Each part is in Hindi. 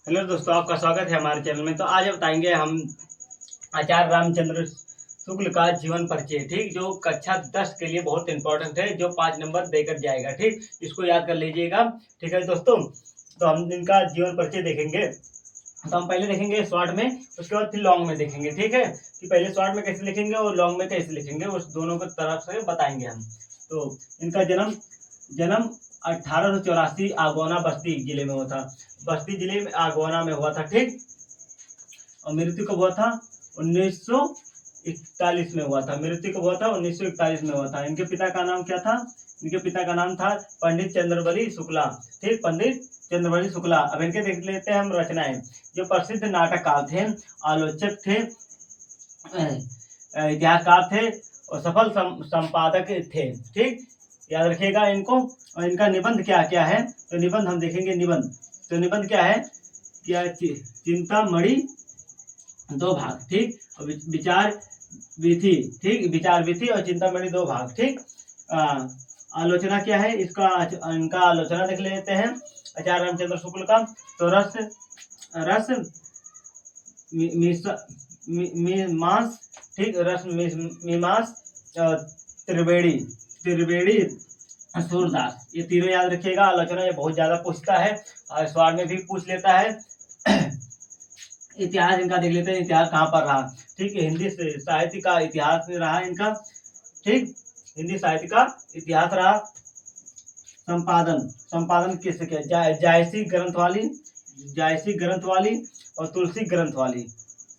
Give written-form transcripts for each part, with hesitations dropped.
हेलो दोस्तों, आपका स्वागत है हमारे चैनल में। तो आज बताएंगे हम आचार्य रामचंद्र शुक्ल का जीवन परिचय, ठीक, जो कक्षा 10 के लिए बहुत इंपॉर्टेंट है, जो 5 नंबर देकर जाएगा। ठीक, इसको याद कर लीजिएगा। ठीक है दोस्तों, तो हम इनका जीवन परिचय देखेंगे। तो हम पहले देखेंगे शॉर्ट में, उसके बाद फिर लॉन्ग में देखेंगे। ठीक है, कि पहले शॉर्ट में कैसे लिखेंगे और लॉन्ग में कैसे लिखेंगे, उस दोनों को तरफ से बताएंगे हम। तो इनका जन्म जन्म 1884 आगोना बस्ती जिले में हुआ था। बस्ती जिले में आगोना में हुआ था। ठीक, और मृत्यु कब हुआ था? 1941 में हुआ था। मृत्यु कब हुआ था? 1941 में हुआ था। इनके पिता का नाम क्या था? इनके पिता का नाम था पंडित चंद्रबली शुक्ला। ठीक, पंडित चंद्रबली शुक्ला। अब इनके देख लेते हैं हम रचनाएं। जो प्रसिद्ध नाटककार थे, आलोचक थे, इतिहासकार थे और सफल संपादक थे। ठीक, याद रखिएगा इनको। और इनका निबंध क्या क्या है? तो निबंध हम देखेंगे। निबंध, तो निबंध क्या है? क्या चिंतामणि 2 भाग। ठीक, और विचार विधि। ठीक, विचार विधि और चिंतामणि 2 भाग। ठीक, आलोचना क्या है इसका? इनका आलोचना देख लेते हैं आचार्य रामचंद्र शुक्ल का। तो रस मीमांस, ठीक, रस मीमांस, त्रिवेणी त्रिवेणी सूरदास, ये तीनों याद रखिएगा। आलोचना ये बहुत ज्यादा पूछता है और सवाल में भी पूछ लेता है। इतिहास इनका देख लेते हैं, इतिहास कहाँ पर रहा। ठीक, हिंदी साहित्य का इतिहास रहा इनका। ठीक, हिंदी साहित्य का इतिहास रहा। संपादन किससे किया? जायसी ग्रंथ वाली और तुलसी ग्रंथ वाली,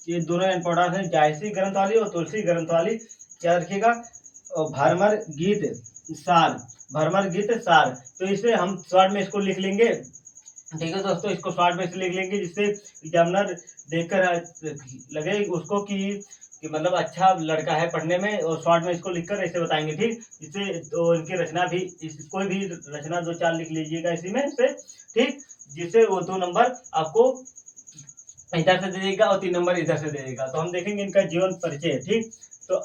ये दोनों इंपॉर्टेंट है। जायसी ग्रंथ वाली और तुलसी ग्रंथ वाली याद रखिएगा। भरमर गीत सार, तो इसे हम शॉर्ट में इसको लिख लेंगे। ठीक है दोस्तों, इसको शॉर्ट में लिख लेंगे जिससे एग्जामिनर देखकर लगे उसको कि मतलब अच्छा लड़का है पढ़ने में। और शॉर्ट में इसको लिखकर ऐसे बताएंगे। ठीक, जिससे तो इनकी रचना भी कोई भी रचना 2-4 लिख लीजिएगा इसी में से। ठीक, जिससे वो 2 नंबर आपको इधर से दे देगा और 3 नंबर इधर से दे देगा। तो हम देखेंगे इनका जीवन परिचय। ठीक, तो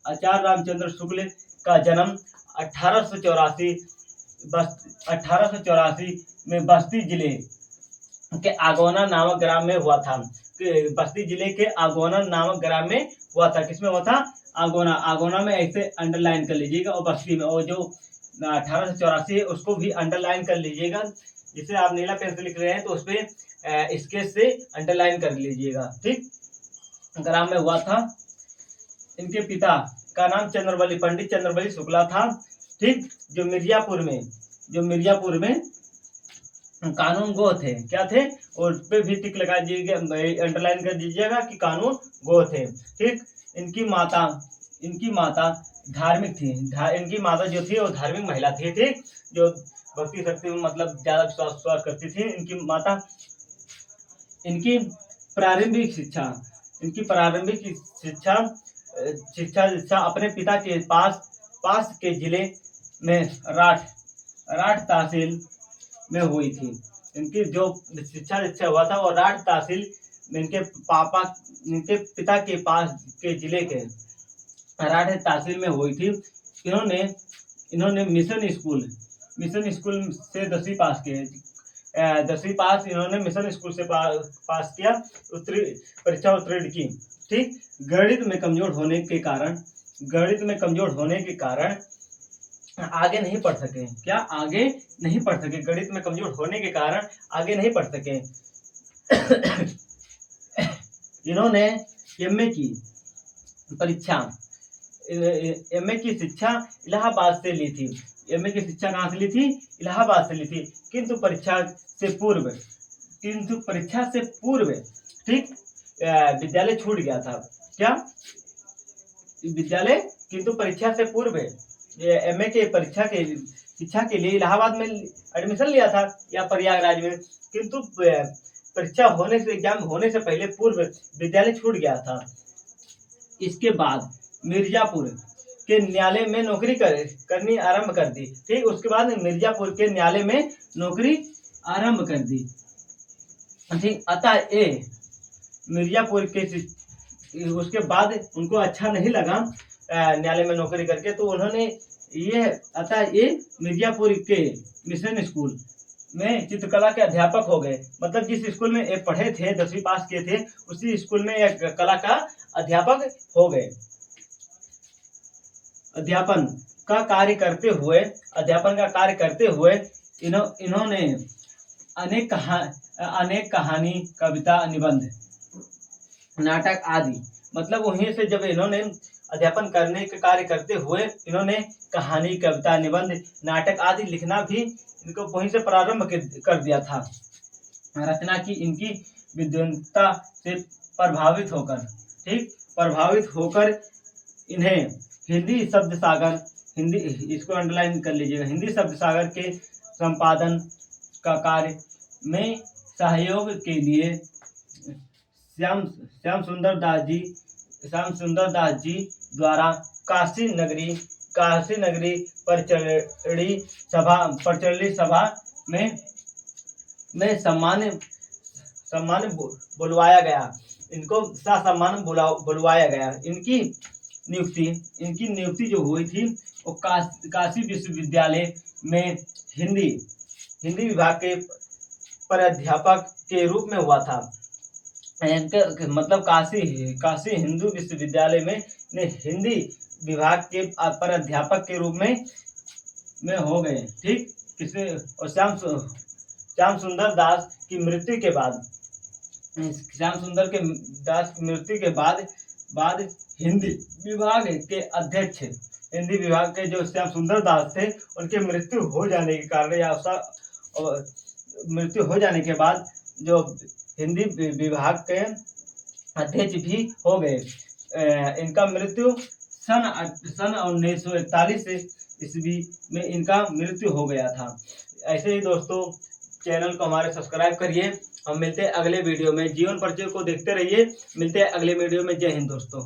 आचार्य रामचंद्र शुक्ल का जन्म 1884 में बस्ती जिले के आगोना नामक ग्राम में हुआ था। बस्ती जिले के आगोना नामक ग्राम में हुआ था। किसमें हुआ था? आगोना में ऐसे अंडरलाइन कर लीजिएगा। और बस्ती में, और जो 1884 है उसको भी अंडरलाइन कर लीजिएगा। जिसे आप नीला पेन से लिख रहे हैं तो उस पर स्केच से अंडरलाइन कर लीजिएगा। ठीक, ग्राम में हुआ था। इनके पिता का नाम पंडित चंद्रबली शुक्ला था। ठीक, जो मिर्जापुर में कानून गो थे। क्या थे? और उस पे भी टिक लगा दीजिएगा, अंडरलाइन कर दीजिएगा कि कानून गो थे। ठीक, इनकी माता धार्मिक थी। इनकी माता जो थी वो धार्मिक महिला थी। ठीक, जो भक्ति शक्ति में मतलब ज्यादा विश्वास करती थी इनकी माता। इनकी प्रारंभिक शिक्षा अपने पिता के पास के जिले में राठ तहसील में हुई थी। इनकी जो शिक्षा हुआ था वो राठ तहसील में इनके पिता के पास के जिले के राठ तहसील में हुई थी। इन्होंने मिशन स्कूल से 10वीं पास की। 10वीं पास इन्होंने मिशन स्कूल से पास किया। परीक्षा उत्तीर्ण की। ठीक, गणित में कमजोर होने के कारण आगे नहीं पढ़ सके। क्या? आगे नहीं पढ़ सके। गणित में कमजोर होने के कारण आगे नहीं पढ़ सके। इन्होंने एमए की शिक्षा इलाहाबाद से ली थी। एमए की शिक्षा कहाँ से ली थी? इलाहाबाद से ली थी। किंतु परीक्षा से पूर्व ठीक, विद्यालय छूट गया था। क्या? विद्यालय किंतु परीक्षा से पूर्व एमए के शिक्षा के लिए इलाहाबाद में एडमिशन लिया था या प्रयागराज में, किंतु परीक्षा एग्जाम होने से पहले पूर्व विद्यालय छूट गया था। इसके बाद मिर्जापुर के न्यायालय में नौकरी करनी आरंभ कर दी। ठीक, उसके बाद मिर्जापुर के न्यायालय में नौकरी आरंभ कर दी। ठीक, अतः मिर्जापुर के उसके बाद उनको अच्छा नहीं लगा न्यायालय में नौकरी करके, तो उन्होंने ये मिर्जापुर के में चित्रकला के अध्यापक हो गए। मतलब जिस स्कूल में ये पढ़े थे, 10वीं पास किए थे, उसी स्कूल में एक कला का अध्यापक हो गए। अध्यापन का कार्य करते हुए इन्होंने अनेक कहानी, कविता, निबंध, नाटक आदि, मतलब वहीं से जब इन्होंने अध्यापन करने के कार्य करते हुए इन्होंने कहानी, कविता, निबंध, नाटक आदि लिखना भी इनको वहीं से प्रारंभ कर दिया था। रचना की इनकी विद्वता से प्रभावित होकर इन्हें हिंदी शब्द सागर, इसको अंडरलाइन कर लीजिएगा, हिंदी शब्द सागर के संपादन का कार्य में सहयोग के लिए श्याम सुंदर दास जी द्वारा काशी नगरी परिचर्ली सभा में सम्मान बुलवाया गया। इनको ससम्मान बुलवाया गया। इनकी नियुक्ति जो हुई थी वो काशी विश्वविद्यालय में हिंदी विभाग के प्राध्यापक के रूप में हुआ था। मतलब काशी हिंदू विश्वविद्यालय में हिंदी विभाग के प्राध्यापक के रूप में हो गए। ठीक, किसने? और श्याम सुंदर दास की मृत्यु के बाद हिंदी विभाग के अध्यक्ष, हिंदी विभाग के जो श्याम सुंदर दास थे, उनके मृत्यु हो जाने के कारण या मृत्यु हो जाने के बाद जो हिंदी विभाग के अध्यक्ष भी हो गए। इनका मृत्यु सन 1941 ईस्वी में इनका मृत्यु हो गया था। ऐसे ही दोस्तों चैनल को हमारे सब्सक्राइब करिए। हम मिलते हैं अगले वीडियो में। जीवन परिचय को देखते रहिए। मिलते हैं अगले वीडियो में। जय हिंद दोस्तों।